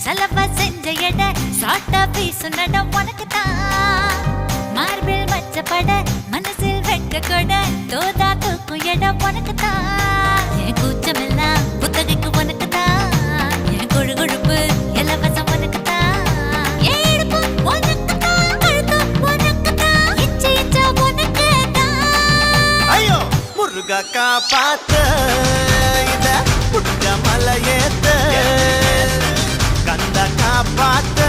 சலவா செஞ்ச எட சாட்டா பீசு நட உனக்குதான் மார்பில் மச்சப்பட மனசில் வெக்க கொட தோதா தூக்கும் எட உனக்குதான் என் கூச்சமெல்லாம் புத்தகைக்கு உனக்குதான் என் கொழு கொழுப்பு இலவசம் உனக்குதான் என் இடுப்பு உனக்குதான் கழுத்து உனக்குதான் இச்சை இச்சா உனக்குதான் ஐயோ முருகா காப்பாத்த இத புடுங்க மலையேத்த கந்த காப்பாத்த